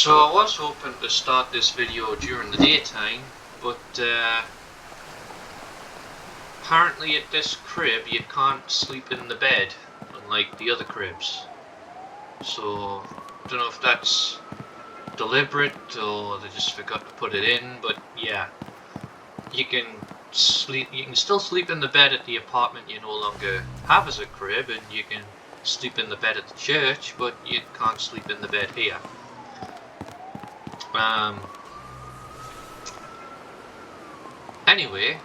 So I was hoping to start this video during the daytime, but apparently at this crib you can't sleep in the bed, unlike the other cribs. So I don't know if that's deliberate or they just forgot to put it in, but yeah, you can still sleep in the bed at the apartment you no longer have as a crib, and you can sleep in the bed at the church, but you can't sleep in the bed here. Anyway,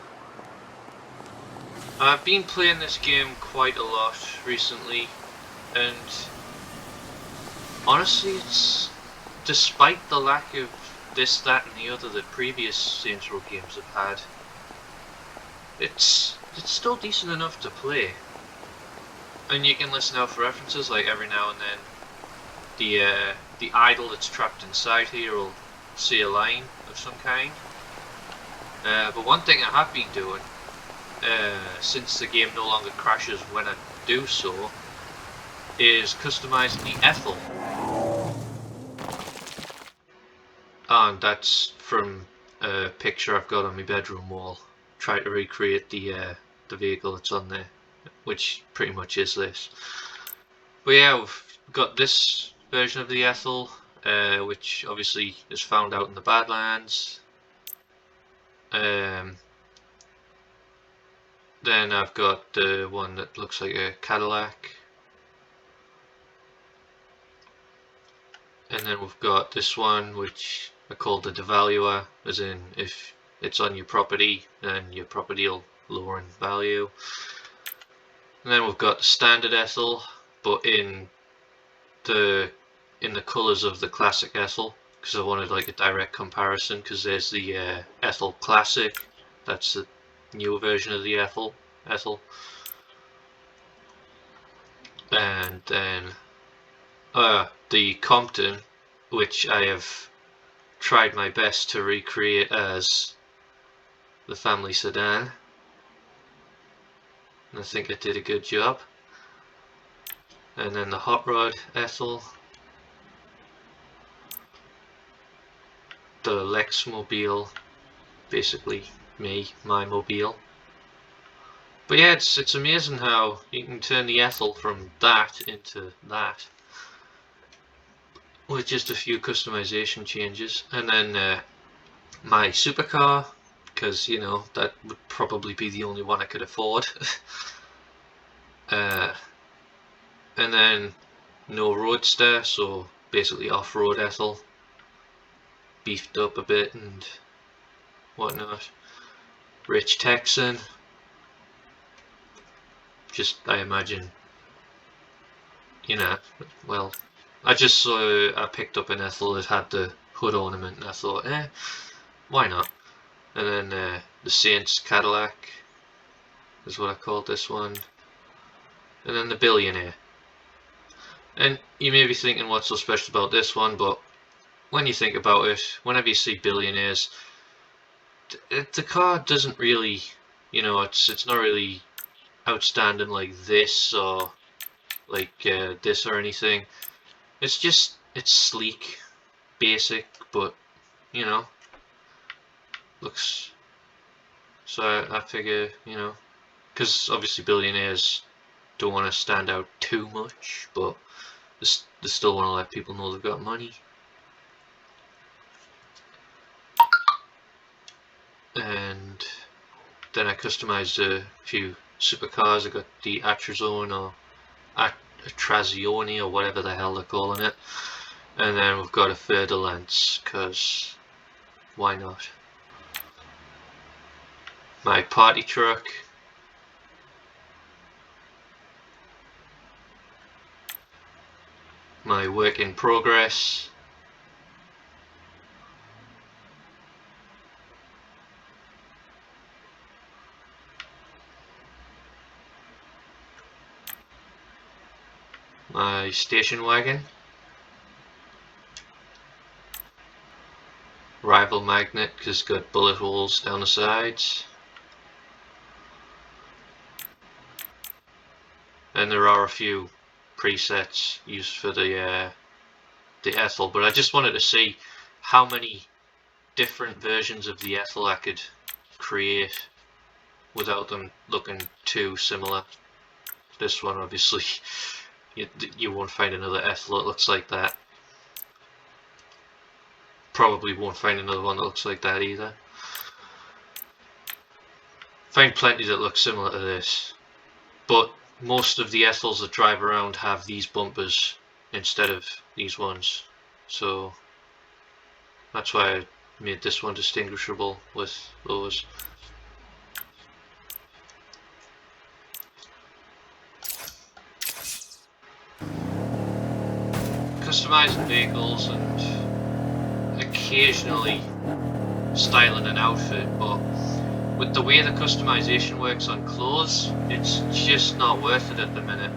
I've been playing this game quite a lot recently, and honestly, it's despite the lack of this, that, and the other that previous Saints Row games have had, it's still decent enough to play. And you can listen out for references, like every now and then the idol that's trapped inside here will say a line of some kind. But one thing I have been doing, since the game no longer crashes when I do so, is customizing the Ethel. And that's from a picture I've got on my bedroom wall. Try to recreate the vehicle that's on there, which pretty much is this. But yeah, we've got this version of the Ethel, which obviously is found out in the Badlands. Then I've got the one that looks like a Cadillac. And then we've got this one, which I call the devaluer, as in if it's on your property, then your property will lower in value. And then we've got the standard Ethel, but in the colours of the classic Ethel, because I wanted like a direct comparison. Because there's the Ethel Classic, that's the newer version of the Ethel, and then the Compton, which I have tried my best to recreate as the family sedan, and I think I did a good job. And then the Hot Rod Ethel, the Lex Mobile, basically my mobile. But yeah, it's amazing how you can turn the Ethel from that into that with just a few customization changes. And then my supercar, because you know that would probably be the only one I could afford. And then no roadster, so basically off-road Ethel, beefed up a bit and whatnot. Rich Texan, just I imagine, you know, well, I just saw I picked up an Ethel that had the hood ornament, and I thought, why not? And then the Saints Cadillac is what I called this one, and then the Billionaire. And you may be thinking, what's so special about this one? But when you think about it, whenever you see billionaires, the car doesn't really, you know, it's not really outstanding like this or like this or anything. It's just, it's sleek, basic, but you know, looks. So I figure, you know, because obviously billionaires don't want to stand out too much, but they still want to let people know they've got money. And then I customized a few supercars. I got the Atrazone or Atrazione or whatever the hell they're calling it. And then we've got a Fer de Lance, because why not? My party truck. My work in progress. My station wagon. Rival magnet, because it's got bullet holes down the sides. And there are a few presets used for the the Ethel, but I just wanted to see how many different versions of the Ethel I could create without them looking too similar. This one, obviously, you won't find another Ethel that looks like that. Probably won't find another one that looks like that either. Find plenty that look similar to this, but most of the Ethels that drive around have these bumpers instead of these ones, so that's why I made this one distinguishable with those. Customizing vehicles and occasionally styling an outfit, but with the way the customization works on clothes, it's just not worth it at the minute.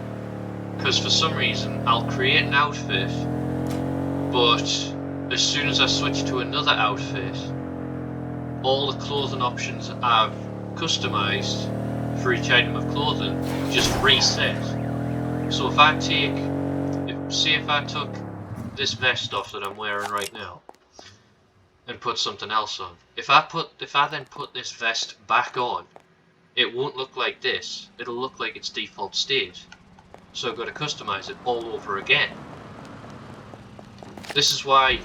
Because for some reason, I'll create an outfit, but as soon as I switch to another outfit, all the clothing options I've customized for each item of clothing just reset. So if I take, say if I took this vest off that I'm wearing right now, and put something else on. If I then put this vest back on, it won't look like this. It'll look like its default state. So I've got to customize it all over again. This is why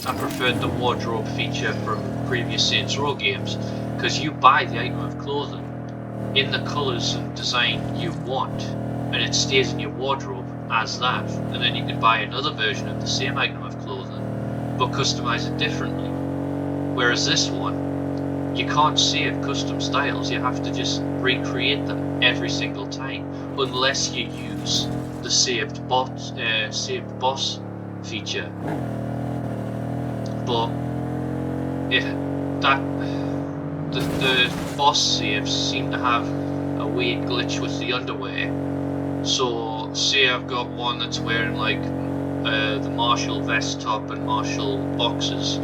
I preferred the wardrobe feature from previous Saints Row games, because you buy the item of clothing in the colours and design you want, and it stays in your wardrobe as that, and then you can buy another version of the same item of clothing, but customize it differently. Whereas this one, you can't save custom styles, you have to just recreate them every single time, unless you use the saved boss feature. But the boss saves seem to have a weird glitch with the underwear. So say I've got one that's wearing like the Marshall vest top and Marshall boxes,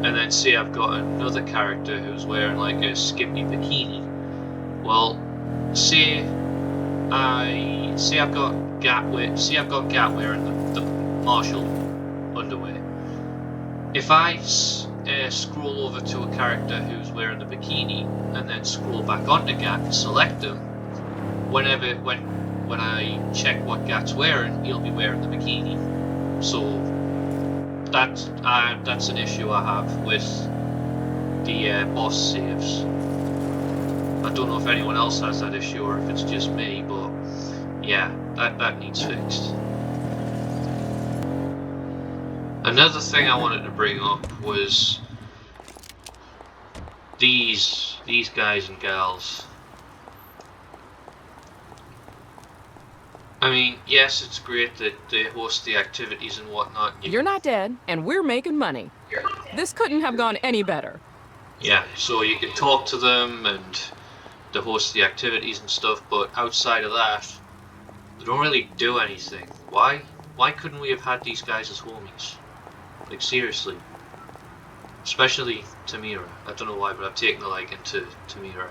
and then say I've got another character who's wearing like a skimpy bikini. Well, say I've got Gat wearing the Marshall underwear. If I scroll over to a character who's wearing the bikini and then scroll back onto Gat and select him, when I check what Gat's wearing, he'll be wearing the bikini. So that's an issue I have with the boss saves. I don't know if anyone else has that issue or if it's just me, but yeah, that needs fixed. Another thing I wanted to bring up was these guys and gals. I mean, yes, it's great that they host the activities and whatnot. You're not dead, and we're making money. This couldn't have gone any better. Yeah, so you can talk to them and they host the activities and stuff, but outside of that, they don't really do anything. Why couldn't we have had these guys as homies? Like, seriously. Especially Tamira. I don't know why, but I've taken a liking to Tamira.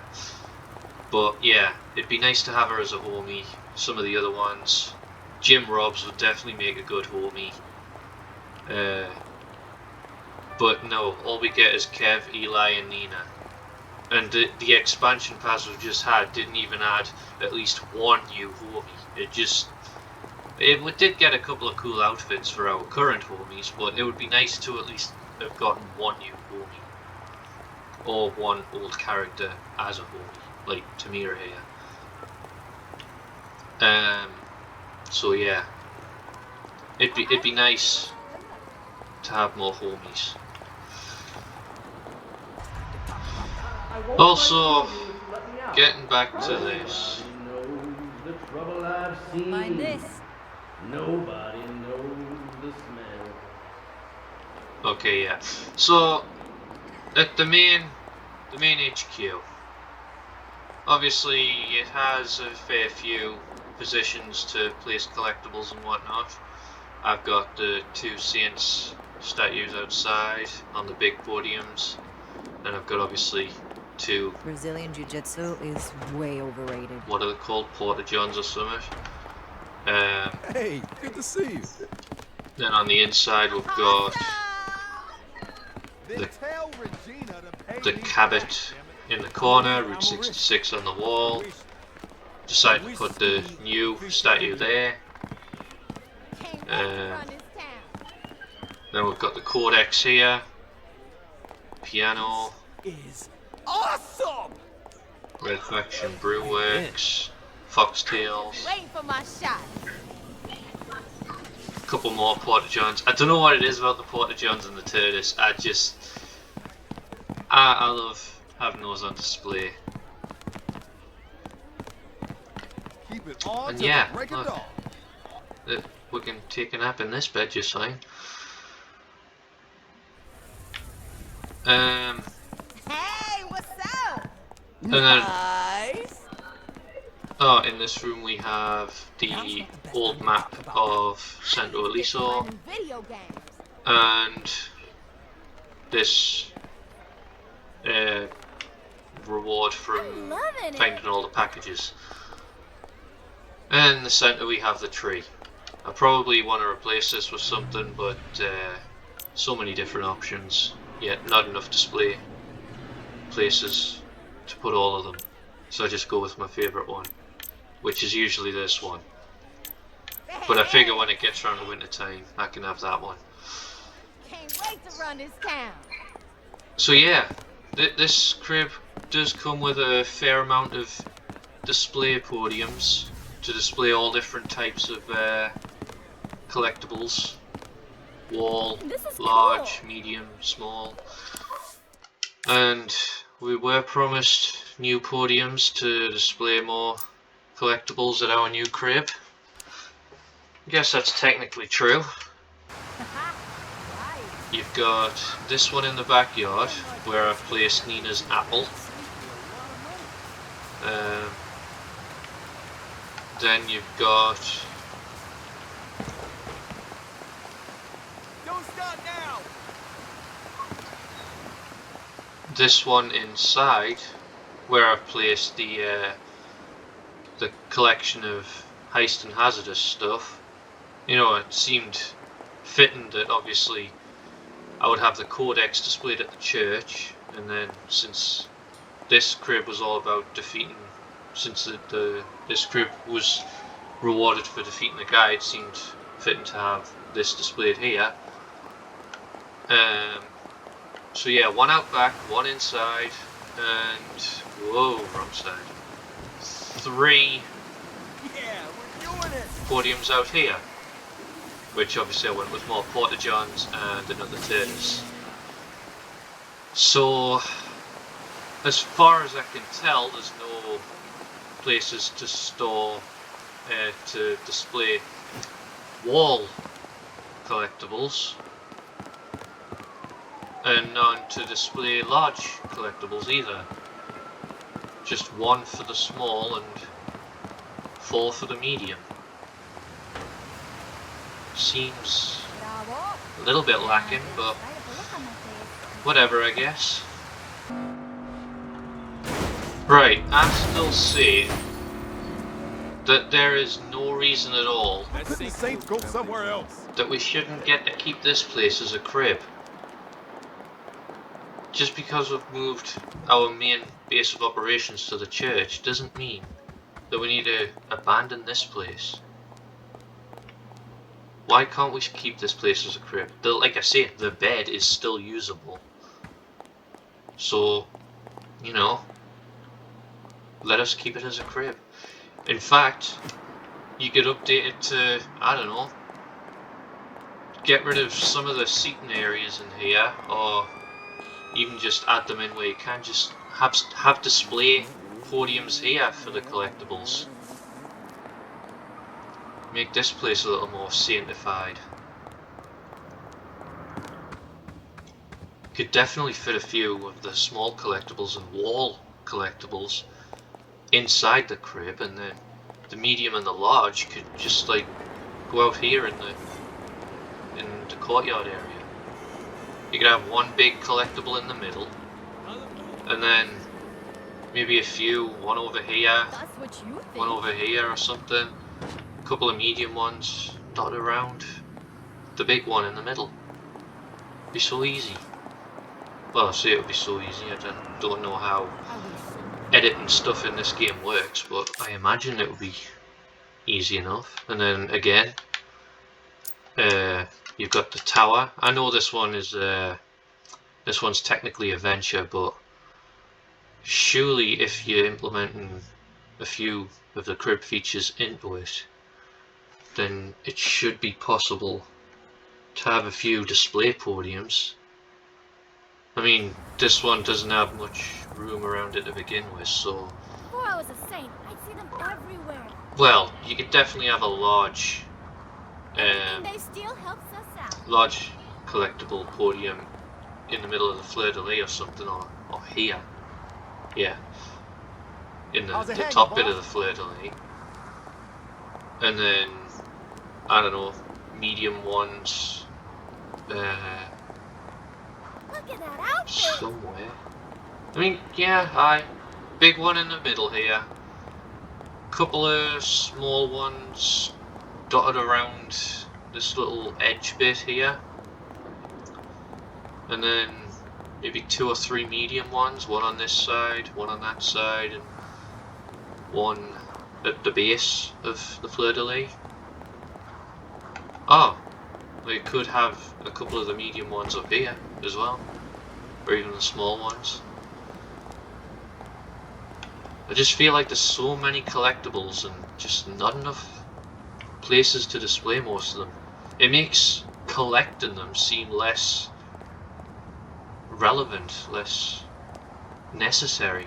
But yeah, it'd be nice to have her as a homie. Some of the other ones. Jim Robs would definitely make a good homie. But no, all we get is Kev, Eli, and Nina. And the expansion pass we've just had didn't even add at least one new homie. It did get a couple of cool outfits for our current homies, but it would be nice to at least have gotten one new homie. Or one old character as a homie, like Tamira here. So yeah, it'd be nice to have more homies. Also, getting back to this. Mind this. Nobody knows the smell. Okay, yeah. So at the main HQ, obviously it has a fair few positions to place collectibles and whatnot. I've got the 2 Saints statues outside on the big podiums, and I've got obviously 2 Brazilian Jiu-Jitsu is way overrated. What are they called? Porta Johns or something. Hey, good to see you. Then on the inside we've got the Cabot in the corner, Route 66 on the wall. Decided to put the new statue there. Then we've got the Codex here, piano, Is awesome. Red Faction Brewworks, Foxtails, Waiting for my shot. a couple more Porta Johns. I don't know what it is about the Porta Johns and the Turtis. I love having those on display. Keep it on And to yeah, the break of look. dawn. We can take a nap in this bed just fine. Hey, what's up? And then, Nice. oh, in this room we have the old map of Santo Eliso Playing video games. and this reward from Loving it. finding all the packages. And in the center we have the tree. I probably want to replace this with something, but so many different options, yet not enough display places to put all of them. So I just go with my favorite one, which is usually this one. But I figure when it gets around the winter time, I can have that one. Can't wait to run this town. So yeah, this crib does come with a fair amount of display podiums to display all different types of collectibles. Wall, This is large, cool. medium, small. And we were promised new podiums to display more collectibles at our new crib. I guess that's technically true. Right. You've got this one in the backyard where I've placed Nina's apple. Then you've got Don't stop now. this one inside where I've placed the collection of heist and hazardous stuff. You know, it seemed fitting that obviously I would have the Codex displayed at the church, and then since this crib was all about defeating, since this crib was rewarded for defeating the guy, it seemed fitting to have this displayed here. So yeah, one out back, one inside, and whoa, wrong side. 3 Yeah, we're doing it. podiums out here, which obviously I went with more Porta Johns and another Turtis. So, as far as I can tell, there's no places to store, to display wall collectibles, and none to display large collectibles either. Just 1 for the small and 4 for the medium. Seems a little bit lacking, but whatever, I guess. Right, I still say that there is no reason at all Couldn't the Saints go somewhere else? that we shouldn't get to keep this place as a crib. Just because we've moved our main base of operations to the church doesn't mean that we need to abandon this place. Why can't we keep this place as a crib? Like I say, the bed is still usable. So, you know, let us keep it as a crib. In fact, you could update it to, I don't know, get rid of some of the seating areas in here, or even just add them in where you can. Just have display podiums here for the collectibles. Make this place a little more sanctified. Could definitely fit a few of the small collectibles and wall collectibles inside the crib, and then the medium and the large could just like go out here in the courtyard area. You could have one big collectible in the middle, and then maybe a few, one over here, That's what you think. one over here or something. A couple of medium ones dotted around. the big one in the middle. Be so easy. Well, I say it would be so easy. I don't know how I wish. editing stuff in this game works, but I imagine it would be easy enough. And then again, you've got the tower. I know this one is this one's technically a venture, but surely if you're implementing a few of the crib features into it, then it should be possible to have a few display podiums. I mean, this one doesn't have much room around it to begin with, so... Before I was a saint, I'd see them everywhere. Well, you could definitely have a large... Everything they steal helps us out. large collectible podium in the middle of the fleur-de-lis or something, or here. Yeah. In the top bit of the fleur-de-lis. And then, I don't know, medium ones... Look at that outfit. somewhere. I mean, yeah, aye. Big one in the middle here. Couple of small ones dotted around this little edge bit here. And then maybe 2 or 3 medium ones. One on this side, one on that side, and one at the base of the fleur-de-lis. Oh, we could have a couple of the medium ones up here as well, or even the small ones. I just feel like there's so many collectibles and just not enough places to display most of them. It makes collecting them seem less relevant, less necessary.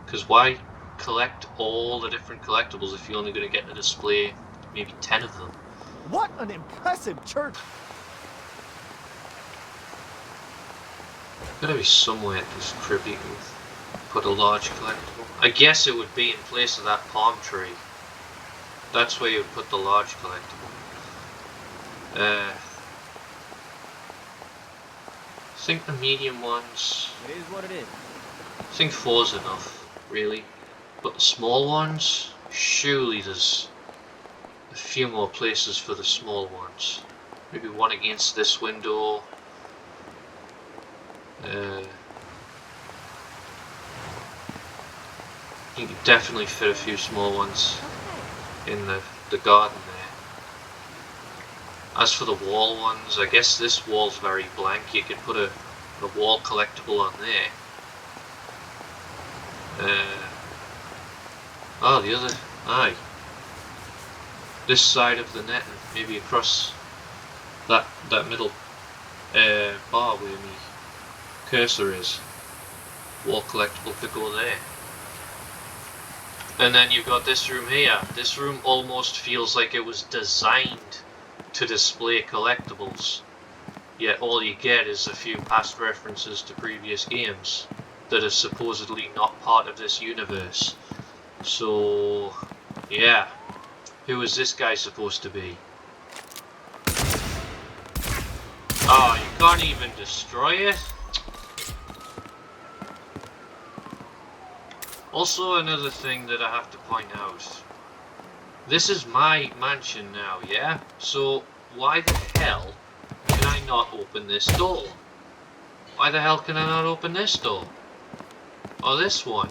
Because why collect all the different collectibles if you're only going to get to display maybe 10 of them? What an impressive church! Gotta be somewhere at this crib you can put a large collectible. I guess it would be in place of that palm tree. That's where you would put the large collectible. I think the medium ones... It is what it is. I think 4's enough, really. But the small ones, surely there's a few more places for the small ones. Maybe one against this window. You could definitely fit a few small ones in the garden there. As for the wall ones, I guess this wall's very blank. You could put a wall collectible on there. Oh, the other... aye. This side of the net, maybe across that middle bar where my cursor is. Wall collectible could go there. And then you've got this room here. This room almost feels like it was designed to display collectibles. Yet all you get is a few past references to previous games that are supposedly not part of this universe. So, yeah. Who is this guy supposed to be? Oh, you can't even destroy it? Also, another thing that I have to point out. This is my mansion now, yeah? So, why the hell can I not open this door? Why the hell can I not open this door? Or this one?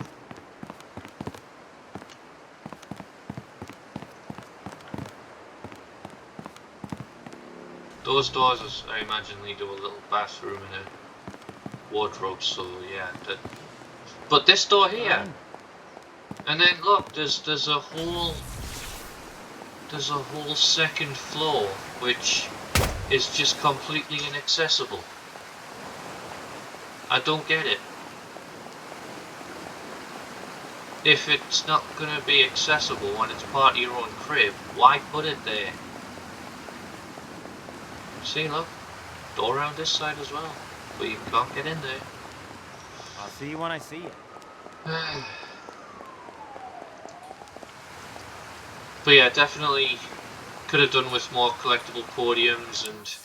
Those doors, I imagine, lead to a little bathroom and a wardrobe, so yeah. But this door here! And then look, there's a whole second floor which is just completely inaccessible. I don't get it. If it's not gonna be accessible when it's part of your own crib, why put it there? See, look, door around this side as well, but you can't get in there. I'll see you when I see you. But yeah, definitely could have done with more collectible podiums, and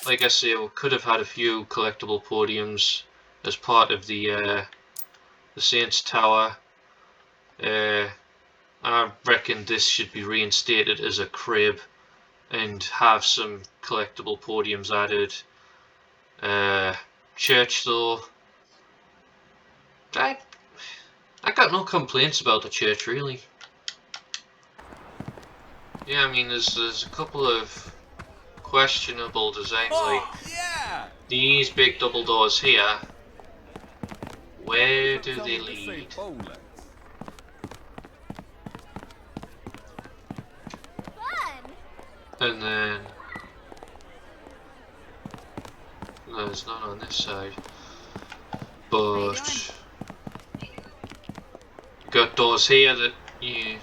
like I say, we could have had a few collectible podiums as part of the Saints Tower. I reckon this should be reinstated as a crib, and have some collectible podiums added. Church though, I got no complaints about the church really. Yeah, I mean there's a couple of questionable designs like these big double doors here. Where do they lead? Fun! And then no, there's none on this side. But got doors here that you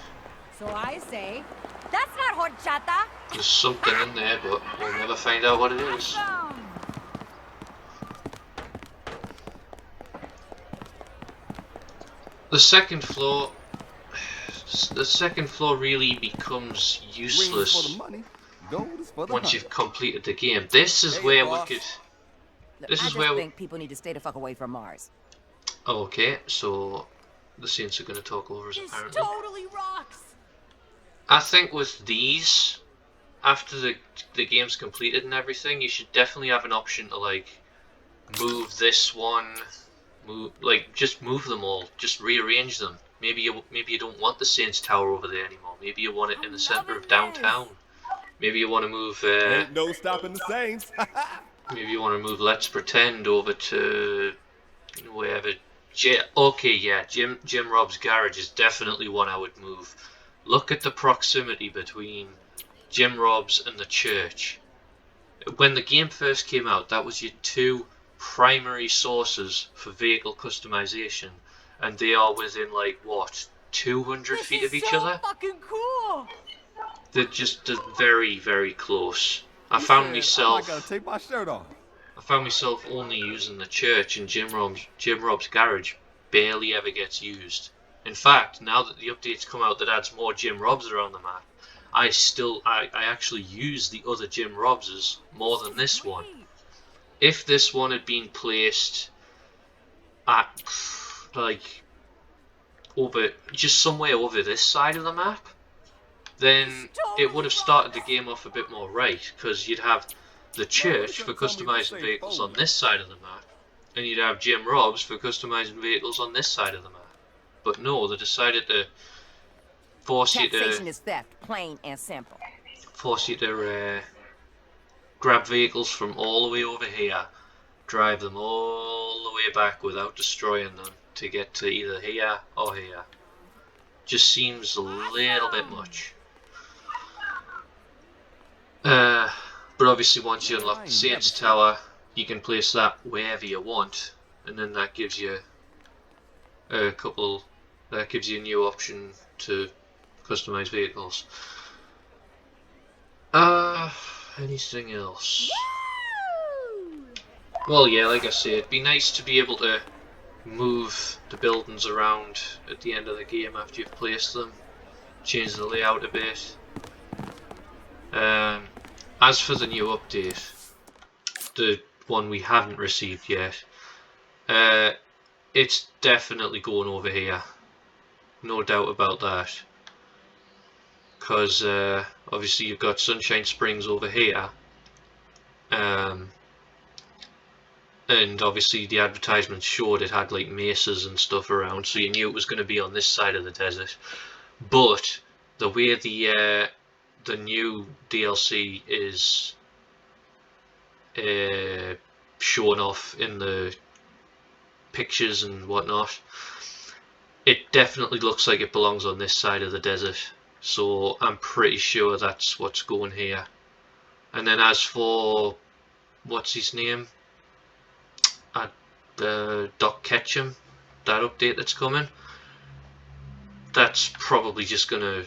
So I say, that's not horchata. there's something in there, but we'll never find out what it is. The second floor really becomes useless once you've completed the game. This is where we could. This is where. I think people need to stay the fuck away from Mars. Okay, so the Saints are going to talk over us apparently. Totally rocks! I think with these, after the game's completed and everything, you should definitely have an option to like move this one, just move them all, just rearrange them. Maybe you don't want the Saints Tower over there anymore. Maybe you want it in the center of downtown. Maybe you want to move. Ain't no stopping the Saints. Maybe you want to move Let's Pretend over to wherever. Okay, yeah, Jim Rob's garage is definitely one I would move. Look at the proximity between Jim Rob's and the church. When the game first came out, that was your two primary sources for vehicle customization, and they are within like what, 200 feet of each other. Fucking cool. They're very, very close. I found I gotta take my shirt off. myself only using the church, and Jim Rob's garage barely ever gets used. In fact, now that the update's come out that adds more Jim Robs around the map, I actually use the other Jim Robses more than this one. If this one had been placed at like over just somewhere over this side of the map, then it would have started the game off a bit more right, because you'd have the church for customizing vehicles on this side of the map, and you'd have Jim Robs for customizing vehicles on this side of the map. But no, they decided to force you Taxation is theft, plain and simple. to grab vehicles from all the way over here, drive them all the way back without destroying them to get to either here or here. Just seems a little bit much. But obviously once you unlock the Saints Tower, you can place that wherever you want, and then that gives you a new option to customize vehicles. Anything else? Well, yeah, like I said, it'd be nice to be able to move the buildings around at the end of the game after you've placed them, change the layout a bit. As for the new update, the one we haven't received yet, it's definitely going over here, no doubt about that, because obviously you've got Sunshine Springs over here, and obviously the advertisement showed it had like mesas and stuff around, so you knew it was going to be on this side of the desert. But the way the new DLC is shown off in the pictures and whatnot, it definitely looks like it belongs on this side of the desert, so I'm pretty sure that's what's going here. And then as for what's his name, Doc Ketchum, that update that's coming, that's probably just gonna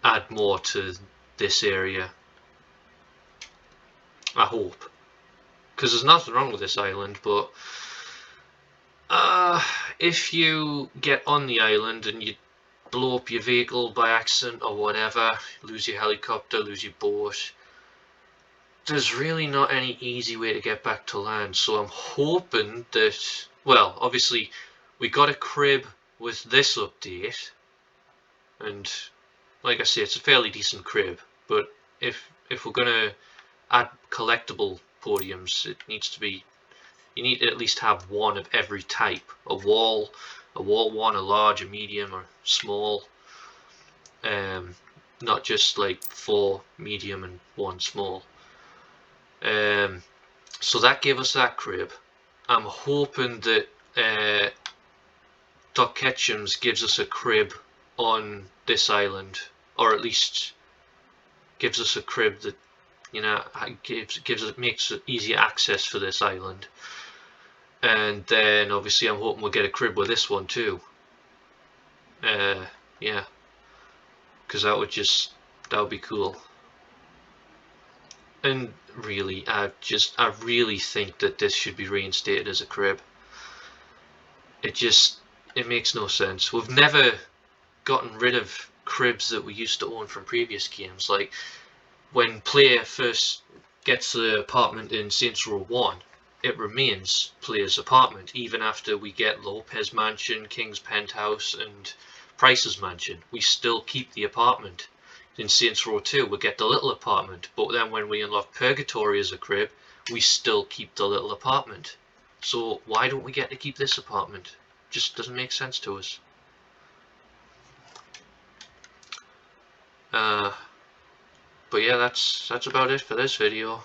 add more to this area, I hope, because there's nothing wrong with this island, but if you get on the island and you blow up your vehicle by accident or whatever, lose your helicopter, lose your boat, there's really not any easy way to get back to land. So I'm hoping that, well, obviously we got a crib with this update, and like I say, it's a fairly decent crib, but if if we're gonna add collectible podiums, it needs to be, you need to at least have one of every type. A wall one, a large, a medium, or small. Not just like 4 medium and 1 small. So that gave us that crib. I'm hoping that Doc Ketchum's gives us a crib on this island, or at least gives us a crib that, you know, makes it easier access for this island. And then obviously I'm hoping we'll get a crib with this one too. Yeah, because that would be cool. And really, I really think that this should be reinstated as a crib. It makes no sense. We've never gotten rid of cribs that we used to own from previous games. Like when player first gets the apartment in Saints Row 1, it remains player's apartment even after we get Lopez Mansion, King's Penthouse, and Price's Mansion. We still keep the apartment. In Saints Row 2, we get the little apartment, but then when we unlock Purgatory as a crib, we still keep the little apartment. So why don't we get to keep this apartment? Just doesn't make sense to us. But yeah, that's about it for this video.